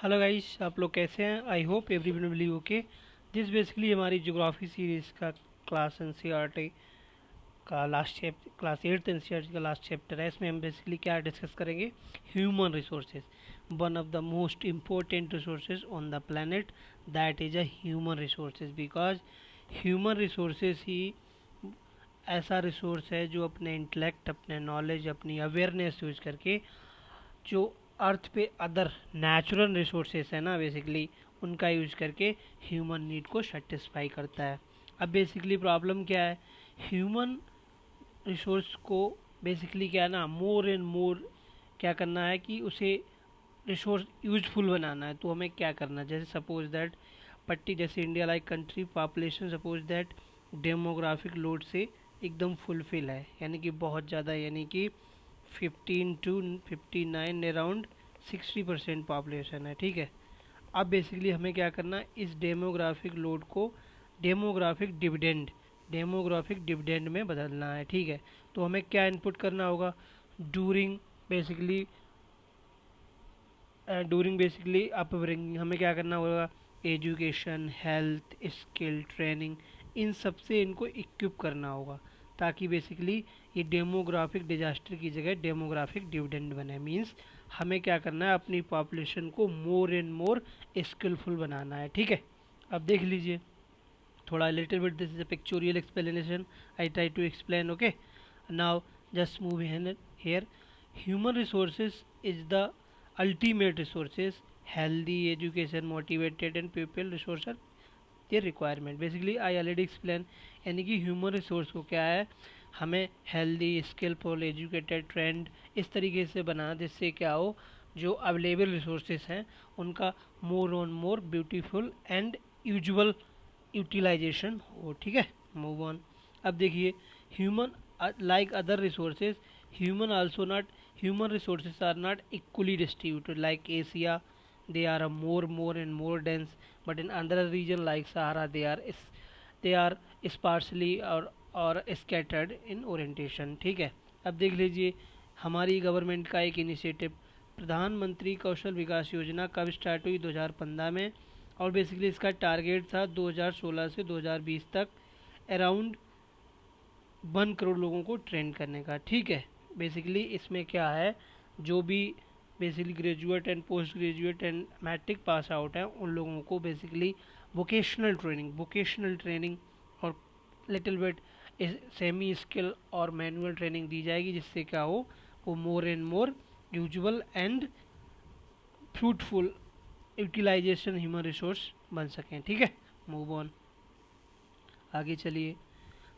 Hello guys, आप लोग कैसे हैं? I hope everyone will be okay. This basically हमारी ज्योग्राफी सीरीज़ का क्लास एनसीईआरटी का last chapter, class 8th NCERT का लास्ट चैप्टर है। इसमें हम बेसिकली क्या डिस्कस करेंगे? Human resources, one of the most important resources on the planet, that is a human resources. Because human resources ही ऐसा रिसोर्स है जो अपने इंटेलेक्ट, अपने नॉलेज, अपनी अवेयरनेस यूज करके जो अर्थ पे अदर नेचुरल रिसोर्सेस है ना, बेसिकली उनका यूज करके ह्यूमन नीड को सेटिस्फाई करता है। अब बेसिकली प्रॉब्लम क्या है? ह्यूमन रिसोर्स को बेसिकली क्या है ना, मोर एंड मोर क्या करना है कि उसे रिसोर्स यूजफुल बनाना है। तो हमें क्या करना है? जैसे सपोज दैट पट्टी, जैसे India like country, population suppose that demographic load से एकदम फुलफिल है, यानी कि बहुत ज़्यादा, यानी कि 15 टू 59 अराउंड 60% पॉपुलेशन है। ठीक है, अब बेसिकली हमें क्या करना है? इस डेमोग्राफिक लोड को डेमोग्राफिक डिविडेंड में बदलना है। ठीक है, तो हमें क्या इनपुट करना होगा? डूरिंग बेसिकली अपब्रिंगिंग हमें क्या करना होगा? एजुकेशन, हेल्थ, स्किल, ट्रेनिंग, इन सब से इनको इक्विप करना होगा, ताकि बेसिकली ये डेमोग्राफिक डिजास्टर की जगह डेमोग्राफिक डिविडेंड बने। मींस हमें क्या करना है? अपनी पॉपुलेशन को मोर एंड मोर स्किलफुल बनाना है। ठीक है, अब देख लीजिए थोड़ा little bit, this is a pictorial explanation, I try to explain. Okay, now just move here. Human resources is the ultimate resources. Healthy education, motivated and people resource are their requirement. Basically I already explain, यानी कि human resource को क्या है, हमें healthy, skilful, educated, trend इस तरीके से बनाना जिससे क्या हो, जो अवेलेबल रिसोर्सेज हैं उनका more on more beautiful and usual utilization हो। ठीक है, मूव ऑन। अब देखिए, human like other resources, human also not human resources are not equally distributed like Asia, they are a more and more dense, but in other region like Sahara they are sparsely or scattered in orientation। ठीक है, अब देख लीजिए हमारी government का एक initiative, प्रधानमंत्री कौशल विकास योजना कब स्टार्ट हुई? 2015 में, और बेसिकली इसका टारगेट था 2016 से 2020 तक अराउंड 1 करोड़ लोगों को ट्रेन करने का। ठीक है, बेसिकली इसमें क्या है, जो भी basically graduate and post graduate and matric pass out हैं उन लोगों को बेसिकली वोकेशनल ट्रेनिंग और लिटिल बिट सेमी स्किल और मैनुअल ट्रेनिंग दी जाएगी, जिससे क्या हो, वो more and more usual and fruitful utilization human resource बन सकें। ठीक है, मूव ऑन, आगे चलिए।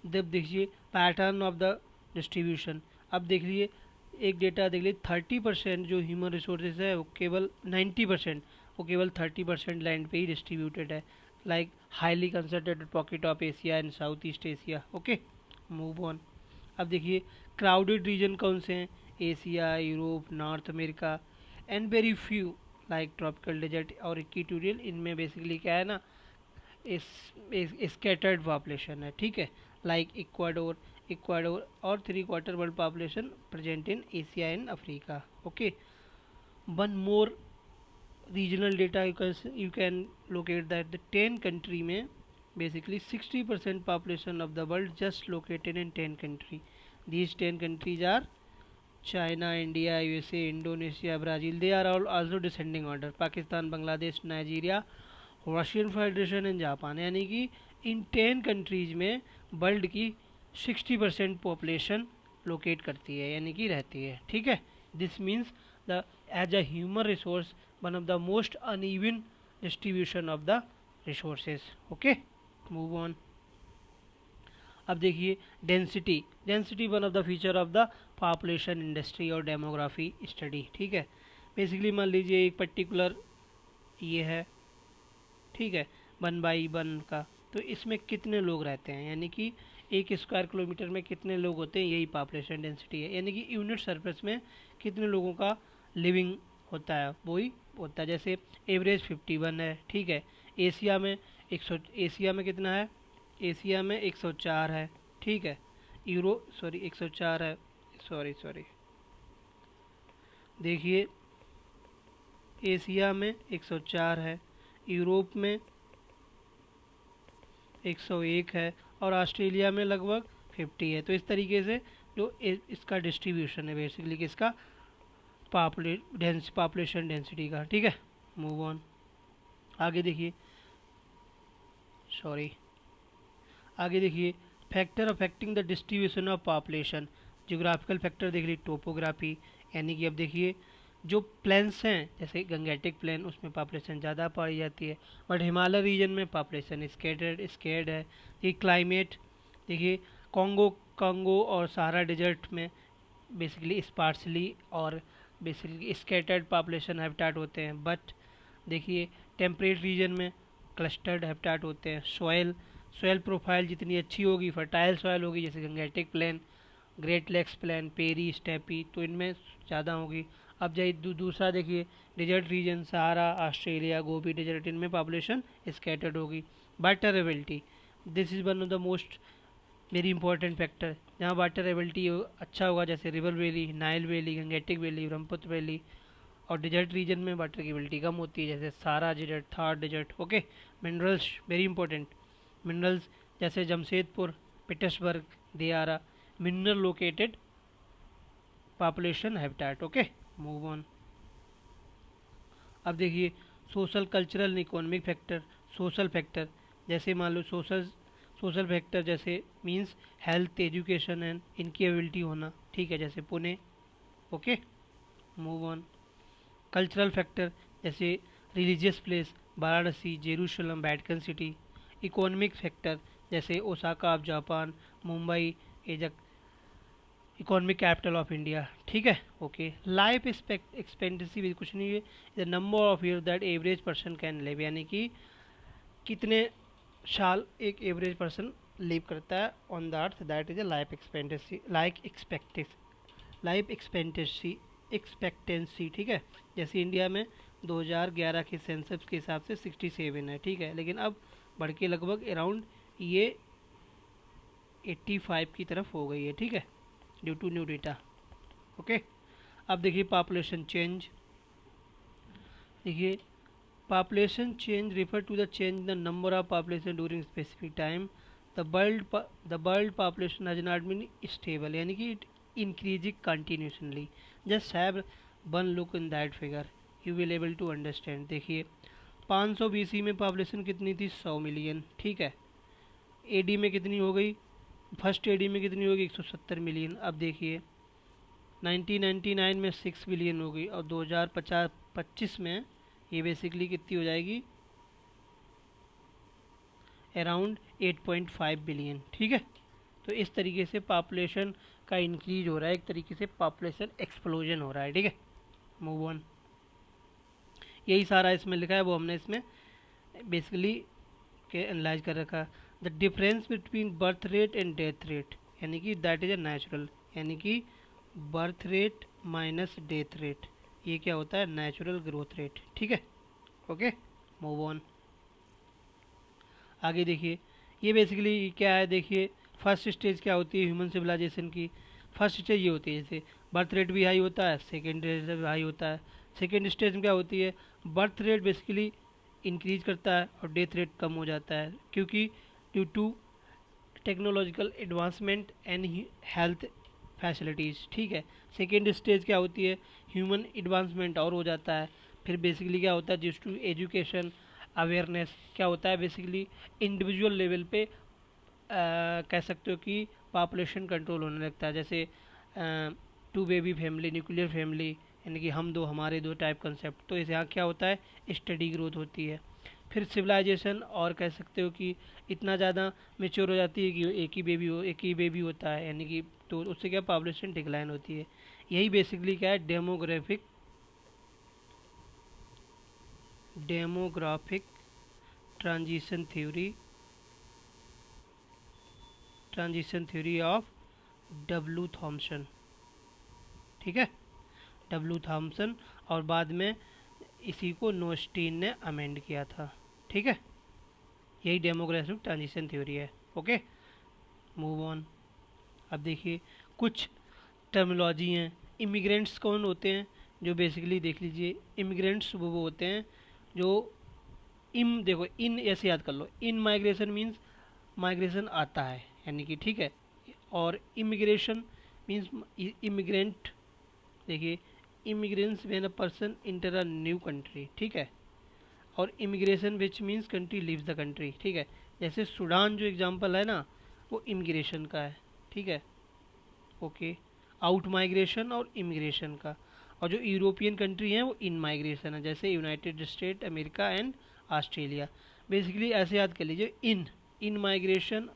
जब देखिए पैटर्न ऑफ द डिस्ट्रीब्यूशन, अब देख लीजिए एक डेटा देख लीजिए, 30% जो ह्यूमन रिसोर्सेज है वो केवल 90%, वो केवल 30% लैंड पे ही डिस्ट्रीब्यूटेड है, like highly concentrated pocket of Asia and South East Asia. Okay, move on. अब देखिए क्राउडेड रीजन कौन से हैं? Asia, Europe, North America and very few like tropical desert और इक्वेटोरियल। इनमें बेसिकली क्या है ना, स्कैटर्ड पॉपुलेशन है। ठीक है, लाइक इक्वाडोर और 3/4 world population present in Asia and Africa. Okay, one more regional data you can locate that the 10 country में basically 60% population of the world just located in 10 country. These 10 countries are China, India, USA, Indonesia, Brazil. They are all also descending order, Pakistan, Bangladesh, Nigeria, Russian Federation and Japan. यानी कि इन 10 countries में world की 60% population locate करती है, यानी कि रहती है। ठीक है, this means the age a human resource one of the most uneven distribution of the resources. Okay, move on. अब देखिए density one of the feature of the population industry और डेमोग्राफी स्टडी। ठीक है, बेसिकली मान लीजिए एक particular ये है, ठीक है, 1/1 का, तो इसमें कितने लोग रहते हैं, यानी कि 1 स्क्वायर किलोमीटर में कितने लोग होते हैं, यही पॉपुलेशन डेंसिटी है। यानी कि यूनिट सरफेस में कितने लोगों का लिविंग होता है वही होता है। जैसे एवरेज 51 है। ठीक है, एशिया में कितना है? एशिया में 104 है। ठीक है, 104 है, सॉरी देखिए एशिया में 104 है, यूरोप में 101 है और ऑस्ट्रेलिया में लगभग 50 है। तो इस तरीके से जो इसका डिस्ट्रीब्यूशन है बेसिकली किसका, पॉपुलेशन डेंसिटी का। ठीक है, मूव ऑन। आगे देखिए, सॉरी, आगे देखिए, factor affecting the distribution of population. Geographical factor देख ली, टोपोग्राफी, यानी कि अब देखिए जो प्लेन्स हैं जैसे गंगेटिक प्लेन उसमें पॉपुलेशन ज़्यादा पाई जाती है, बट हिमालय रीजन में पॉपुलेशन स्केर्ड है। ये क्लाइमेट देखिए, कॉन्गो और सहारा डेजर्ट में बेसिकली स्पार्सली और बेसिकली स्कैटर्ड पॉपुलेशन हैबिटेट होते हैं, बट देखिए टेम्परेट रीजन में क्लस्टर्ड हैबिटेट होते हैं। सॉयल प्रोफाइल जितनी अच्छी होगी, फर्टाइल सॉयल होगी, जैसे Gangetic plain, great lakes plain, prairie, steppe, तो इनमें ज़्यादा होगी। अब जाइए दूसरा देखिए, desert region, Sahara, Australia, Gobi desert, इनमें पॉपुलेशन स्कैटर्ड होगी। Water ability, this is one of the most very important factor. जहाँ वाटर एबिलिटी अच्छा होगा, जैसे river valley, Nile valley, Gangetic valley, Brahmaputra valley, और डेजर्ट रीजन में वाटर की ability कम होती है, जैसे Sahara desert, Thar desert. Okay, minerals very important, minerals जैसे जमशेदपुर, पिटर्सबर्ग, दियारा, mineral located population habitat. Okay, move on. अब देखिए social, cultural, economic factor. Social factor जैसे मान लो सोशल फैक्टर जैसे मींस हेल्थ, एजुकेशन एंड इनकी एबिलिटी होना, ठीक है, जैसे Pune. Okay, move on. Cultural factor जैसे religious place, Varanasi, Jerusalem, Vatican City. Economic factor जैसे Osaka of Japan, Mumbai as economic capital of India. ठीक है, ओके। लाइफ एक्सपेक्टेंसी भी कुछ नहीं है, the number of year that average person can live, यानी कि कितने साल एक एवरेज पर्सन लिव करता है on the earth, that is a life expectancy. ठीक है, जैसे इंडिया में 2011 के सेंसस के हिसाब से 67 है, ठीक है, लेकिन अब बढ़ के लगभग अराउंड ये 85 की तरफ हो गई है, ठीक है, due to new data. Okay, अब देखिए पॉपुलेशन चेंज। देखिए population change refer to the change in the number of population during specific time. The world population has not been stable, यानी कि it increasing continuously. Just have one look in that figure, you will able to understand. देखिए 500 BC में population कितनी थी, 100 million, ठीक है। AD में कितनी हो गई, फर्स्ट AD में कितनी होगी, 170 मिलियन। अब देखिए 1999 में 6 बिलियन हो गई और 2025 में ये बेसिकली कितनी हो जाएगी, अराउंड 8.5 बिलियन, ठीक है। तो इस तरीके से पॉपुलेशन का इंक्रीज हो रहा है, एक तरीके से पॉपुलेशन एक्सप्लोजन हो रहा है, ठीक है। Move on. यही सारा इसमें लिखा है, वो हमने इसमें बेसिकली के एनालाइज कर रखा। The difference between birth rate and death rate, यानी कि दैट इज अ नेचुरल, यानी कि birth rate minus death rate, ये क्या होता है, नेचुरल ग्रोथ रेट, ठीक है। Okay, move on. आगे देखिए ये बेसिकली क्या है, देखिए फर्स्ट स्टेज क्या होती है ह्यूमन सिविलाइजेशन की। फर्स्ट स्टेज ये होती है, जैसे बर्थ रेट भी हाई होता है, सेकेंड रेट भी हाई होता है। सेकेंड स्टेज में क्या होती है, बर्थ रेट बेसिकली इंक्रीज करता है और डेथ रेट कम हो जाता है, क्योंकि due to technological advancement and health facilities, ठीक है। सेकेंड स्टेज क्या होती है, ह्यूमन एडवांसमेंट और हो जाता है। फिर बेसिकली क्या होता है, जिस टू एजुकेशन अवेयरनेस, क्या होता है बेसिकली इंडिविजुअल लेवल पे कह सकते हो कि पॉपुलेशन कंट्रोल होने लगता है, जैसे 2 बेबी फैमिली, न्यूक्लियर फैमिली, यानी कि हम दो हमारे दो टाइप कंसेप्ट। तो इस यहाँ क्या होता है, स्टडी ग्रोथ होती है। फिर सिविलाइजेशन और कह सकते हो कि इतना ज़्यादा मेच्योर हो जाती है कि एक ही बेबी होता है, यानी कि तो उससे क्या पॉपुलेशन डिक्लाइन होती है। यही बेसिकली क्या है, demographic transition theory of W Thompson, ठीक है, डब्ल्यू थॉमसन, और बाद में इसी को नोस्टीन ने अमेंड किया था, ठीक है। यही डेमोग्राफिक ट्रांजिशन थ्योरी है। Okay, move on. अब देखिए कुछ टर्मिनोलॉजी हैं। इमिग्रेंट्स कौन होते हैं, जो बेसिकली देख लीजिए इमिग्रेंट्स वो होते हैं जो देखो इन ऐसे याद कर लो, इन माइग्रेशन मीन्स माइग्रेशन आता है यानी कि, ठीक है। और इमिग्रेशन मीन्स इमिग्रेंट, देखिए immigrants when a person inter a new country, ठीक है। और immigration which means country leaves the country, ठीक है। जैसे सूडान जो एग्जांपल है ना, वो इमिग्रेशन का है, ठीक है, ओके। आउट माइग्रेशन और इमिग्रेशन का। और जो यूरोपियन कंट्री हैं वो इन माइग्रेशन है, जैसे United state America and Australia. Basically ऐसे याद कर लीजिए, इन माइग्रेशन,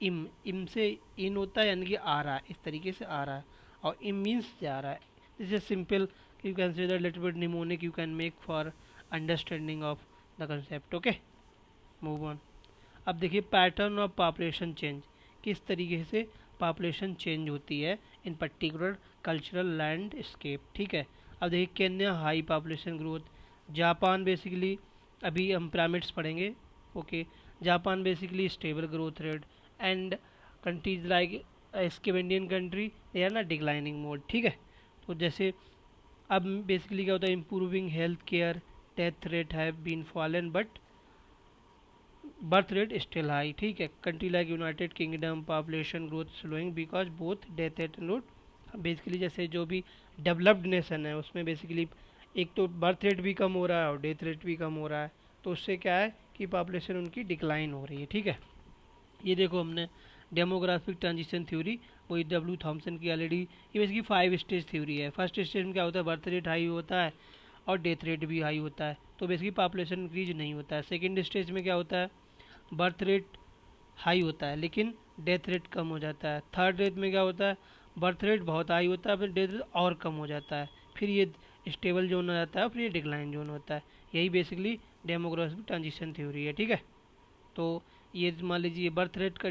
इम से इन होता है यानी कि आ रहा है, इस तरीके से आ रहा है, और इम मीन्स जा रहा है। This is simple, you can say that little bit mnemonic you can make for understanding of the concept, okay. Move on. अब देखिए पैटर्न ऑफ पॉपुलेशन चेंज, किस तरीके से पॉपुलेशन चेंज होती है इन पर्टिकुलर कल्चरल लैंडस्केप, ठीक है। अब देखिए Kenya high population growth, Japan basically, अभी हम पिरामिड्स पढ़ेंगे, okay. Japan basically stable growth rate, and countries like Scandinavian country they are ना डिक्लाइनिंग मोड, ठीक है। तो जैसे अब बेसिकली क्या होता है, improving health care, death rate have been fallen but birth rate still high, ठीक है। Country like United Kingdom population growth slowing because both death rate and basically जैसे जो भी डेवलप्ड नेशन है उसमें बेसिकली एक तो बर्थ रेट भी कम हो रहा है और डेथ रेट भी कम हो रहा है, तो उससे क्या है कि पॉपुलेशन उनकी डिक्लाइन हो रही है, ठीक है। ये देखो हमने डेमोग्राफिक ट्रांजिशन थ्योरी, वही डब्ल्यू थॉमसन की ऑलरेडी, ये बेसिकली 5 स्टेज थ्योरी है। फर्स्ट स्टेज में क्या होता है, बर्थ रेट हाई होता है और डेथ रेट भी हाई होता है, तो बेसिकली पॉपुलेशन इंक्रीज नहीं होता है। सेकेंड स्टेज में क्या होता है, बर्थ रेट हाई होता है लेकिन डेथ रेट कम हो जाता है। थर्ड रेट में क्या होता है, बर्थ रेट बहुत हाई होता है फिर डेथ रेट और कम हो जाता है, फिर ये स्टेबल जोन हो जाता है, फिर ये डिक्लाइन जोन होता है। यही बेसिकली डेमोग्राफिक ट्रांजिशन थ्योरी है, ठीक है। तो ये मान लीजिए बर्थ रेट का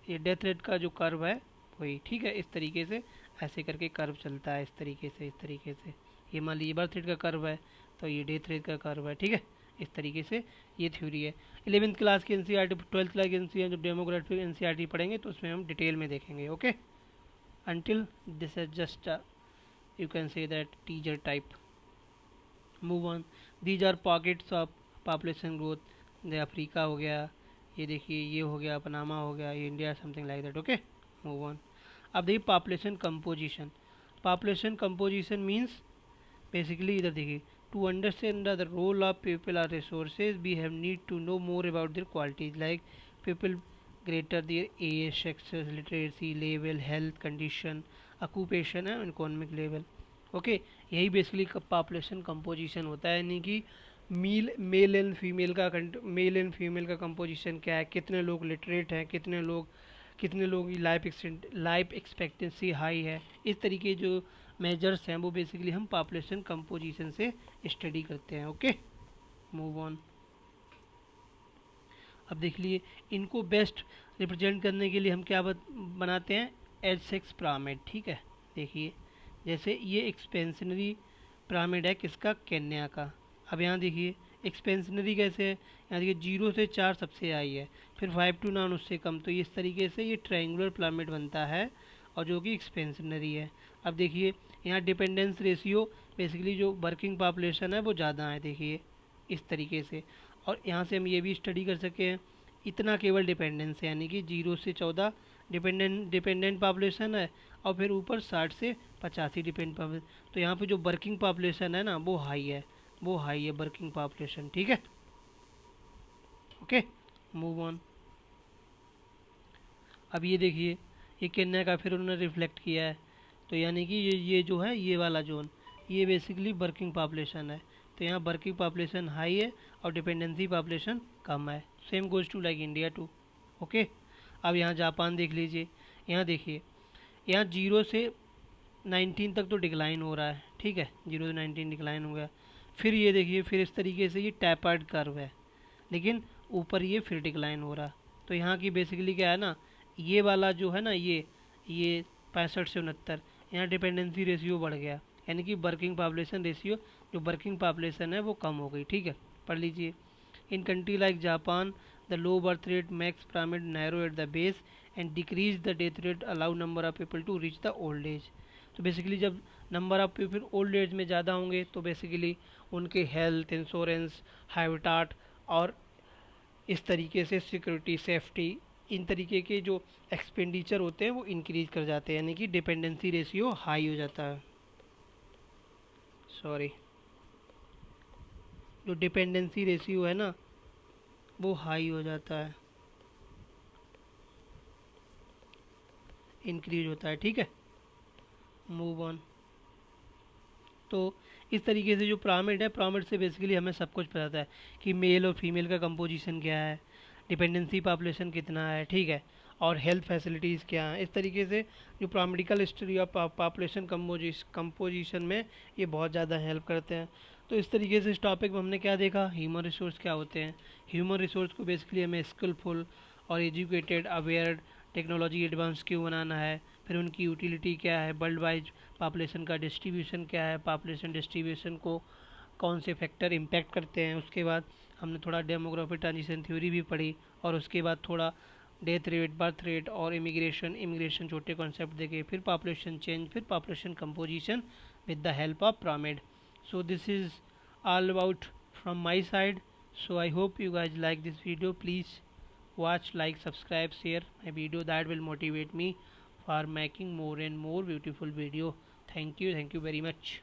ये डेथ रेट का जो कर्व है वही, ठीक है, इस तरीके से ऐसे करके कर्व चलता है, इस तरीके से, इस तरीके से। ये मान लीजिए बर्थ रेट का कर्व है तो ये डेथ रेट का कर्व है, ठीक है, इस तरीके से ये थ्योरी है। 11th क्लास की एनसीईआरटी, 12th क्लास की एनसीईआरटी, जब डेमोग्राफिक एनसीईआरटी पढ़ेंगे तो उसमें हम डिटेल में देखेंगे, okay. Until this is just you can say that teaser type. Move on. These are pockets of population growth, जैसे अफ्रीका हो गया, ये देखिए ये हो गया, पनामा हो गया, ये India, something like that, okay. Move on. अब देखिए population composition. Population composition means basically इधर देखिए, to understand the role of people are resources we have need to know more about their qualities like people greater their age, success, literacy level, health condition, occupation and economic level, okay. यही basically population composition होता है, यानी कि male and female का composition क्या है, कितने लोग लिटरेट हैं, कितने लोग की लाइफ एक्सपेक्टेंसी हाई है, इस तरीके जो मेजर्स हैं वो बेसिकली हम पॉपुलेशन कंपोजिशन से स्टडी करते हैं, ओके। Move on. अब देख लिए इनको बेस्ट रिप्रेजेंट करने के लिए हम क्या बनाते हैं, एच6 पिरामिड, ठीक है। देखिए जैसे ये एक्सपेंशनरी पिरामिड है किसका, केन्या का। अब यहाँ देखिए एक्सपेंशनरी कैसे है, यहाँ देखिए 0 से 4 सबसे हाई है, फिर 5 to 9 उससे कम, तो इस तरीके से ये ट्रायंगुलर पिरामिड बनता है और जो कि एक्सपेंशनरी है। अब देखिए यहाँ डिपेंडेंस रेशियो, बेसिकली जो वर्किंग पॉपुलेशन है वो ज़्यादा है, देखिए इस तरीके से। और यहाँ से हम ये भी स्टडी कर सके हैं, इतना केवल डिपेंडेंस है, यानी कि 0 से 14 डिपेंडेंट पॉपुलेशन है और फिर ऊपर 60 से 85 डिपेंडेंट पॉपुलेशन। तो यहाँ पे जो वर्किंग पॉपुलेशन है ना वो हाई है, वर्किंग पॉपुलेशन, ठीक है, ओके। Move on. अब ये देखिए ये केन्या का फिर उन्होंने रिफ्लेक्ट किया है, तो यानी कि ये जो है ये वाला जोन, ये बेसिकली वर्किंग पॉपुलेशन है, तो यहाँ वर्किंग पॉपुलेशन हाई है और डिपेंडेंसी पॉपुलेशन कम है। Same goes to like India too, okay. अब यहाँ जापान देख लीजिए, यहाँ देखिए यहाँ 0 से 19 तक तो डिक्लाइन हो रहा है, ठीक है, 0 से 19 डिक्लाइन हो गया। फिर ये देखिए फिर इस तरीके से ये टैपर्ड कर्व है, लेकिन ऊपर ये फिर डिक्लाइन हो रहा। तो यहाँ की बेसिकली क्या है ना, ये वाला जो है ना ये 65 से 69, यहाँ डिपेंडेंसी रेशियो बढ़ गया, यानी कि वर्किंग पॉपुलेशन रेशियो, जो वर्किंग पॉपुलेशन है वो कम हो गई, ठीक है। पढ़ लीजिए, in country like Japan the low birth rate makes pyramid narrow at the base and decrease the death rate allow number of people to reach the old age. तो बेसिकली जब number of people old age में ज़्यादा होंगे तो basically उनके health insurance habitat और इस तरीके से सिक्योरिटी सेफ्टी इन तरीके के जो एक्सपेंडिचर होते हैं वो इंक्रीज कर जाते हैं, यानी कि डिपेंडेंसी रेशियो हाई हो जाता है। सॉरी, जो डिपेंडेंसी रेशियो है ना वो हाई हो जाता है, इंक्रीज होता है। ठीक है, मूव ऑन। तो इस तरीके से जो पिरामिड है, पिरामिड से बेसिकली हमें सब कुछ पता है कि मेल और फीमेल का कंपोजिशन क्या है, डिपेंडेंसी पॉपुलेशन कितना है, ठीक है, और हेल्थ फैसिलिटीज़ क्या हैं। इस तरीके से जो pyramidical history of population composition में ये बहुत ज़्यादा हेल्प करते हैं। तो इस तरीके से इस टॉपिक में हमने क्या देखा, ह्यूमन रिसोर्स क्या होते हैं। ह्यूमन रिसोर्स को बेसिकली हमें स्किलफुल और एजुकेटेड अवेयर टेक्नोलॉजी एडवांस क्यों बनाना है, फिर उनकी यूटिलिटी क्या है, वर्ल्ड वाइड पॉपुलेशन का डिस्ट्रीब्यूशन क्या है, पॉपुलेशन डिस्ट्रीब्यूशन को कौन से फैक्टर इम्पैक्ट करते हैं। उसके बाद हमने थोड़ा डेमोग्राफिक ट्रांजिशन थ्योरी भी पढ़ी, और उसके बाद थोड़ा डेथ रेट, बर्थ रेट और इमिग्रेशन छोटे कॉन्सेप्ट देखे, फिर पॉपुलेशन चेंज, फिर population composition with the help of pyramid. So this is all about from my side. So I hope you guys like this video. Please watch, like, subscribe, share my video. That will motivate me for making more and more beautiful video. Thank you very much.